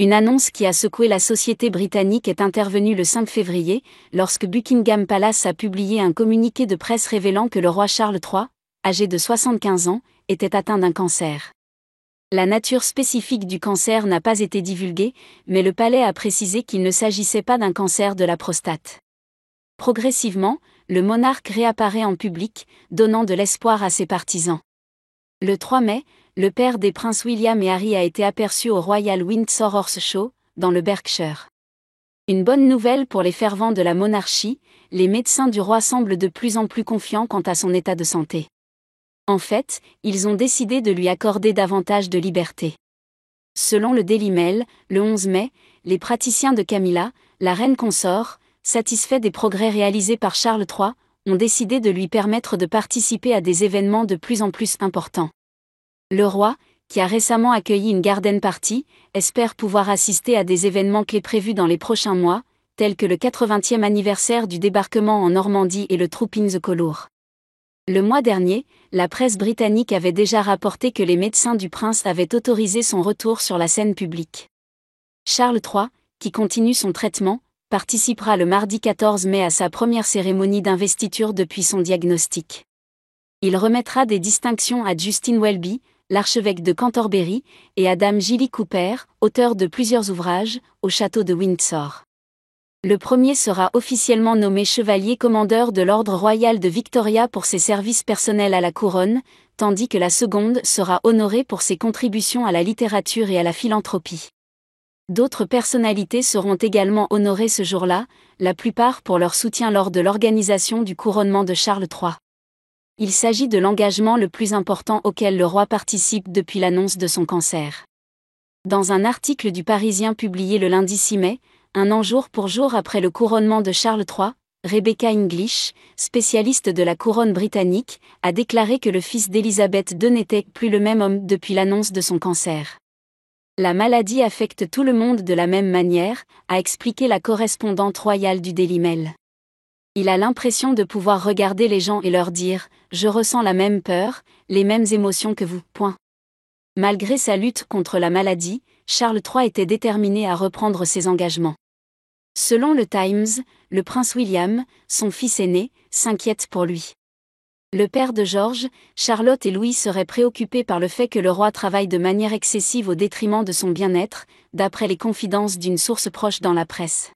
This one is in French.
Une annonce qui a secoué la société britannique est intervenue le 5 février, lorsque Buckingham Palace a publié un communiqué de presse révélant que le roi Charles III, âgé de 75 ans, était atteint d'un cancer. La nature spécifique du cancer n'a pas été divulguée, mais le palais a précisé qu'il ne s'agissait pas d'un cancer de la prostate. Progressivement, le monarque réapparaît en public, donnant de l'espoir à ses partisans. Le 3 mai, le père des princes William et Harry a été aperçu au Royal Windsor Horse Show, dans le Berkshire. Une bonne nouvelle pour les fervents de la monarchie, les médecins du roi semblent de plus en plus confiants quant à son état de santé. En fait, ils ont décidé de lui accorder davantage de liberté. Selon le Daily Mail, le 11 mai, les praticiens de Camilla, la reine consort, satisfaits des progrès réalisés par Charles III, ont décidé de lui permettre de participer à des événements de plus en plus importants. Le roi, qui a récemment accueilli une garden party, espère pouvoir assister à des événements clés prévus dans les prochains mois, tels que le 80e anniversaire du débarquement en Normandie et le Trooping the Colour. Le mois dernier, la presse britannique avait déjà rapporté que les médecins du prince avaient autorisé son retour sur la scène publique. Charles III, qui continue son traitement, participera le mardi 14 mai à sa première cérémonie d'investiture depuis son diagnostic. Il remettra des distinctions à Justin Welby, l'archevêque de Canterbury, et à Dame Gilly Cooper, auteur de plusieurs ouvrages, au château de Windsor. Le premier sera officiellement nommé chevalier commandeur de l'Ordre royal de Victoria pour ses services personnels à la couronne, tandis que la seconde sera honorée pour ses contributions à la littérature et à la philanthropie. D'autres personnalités seront également honorées ce jour-là, la plupart pour leur soutien lors de l'organisation du couronnement de Charles III. Il s'agit de l'engagement le plus important auquel le roi participe depuis l'annonce de son cancer. Dans un article du Parisien publié le lundi 6 mai, un an jour pour jour après le couronnement de Charles III, Rebecca English, spécialiste de la couronne britannique, a déclaré que le fils d'Élisabeth II n'était plus le même homme depuis l'annonce de son cancer. La maladie affecte tout le monde de la même manière, a expliqué la correspondante royale du Daily Mail. Il a l'impression de pouvoir regarder les gens et leur dire « Je ressens la même peur, les mêmes émotions que vous. » Malgré sa lutte contre la maladie, Charles III était déterminé à reprendre ses engagements. Selon le Times, le prince William, son fils aîné, s'inquiète pour lui. Le père de George, Charlotte et Louis seraient préoccupés par le fait que le roi travaille de manière excessive au détriment de son bien-être, d'après les confidences d'une source proche dans la presse.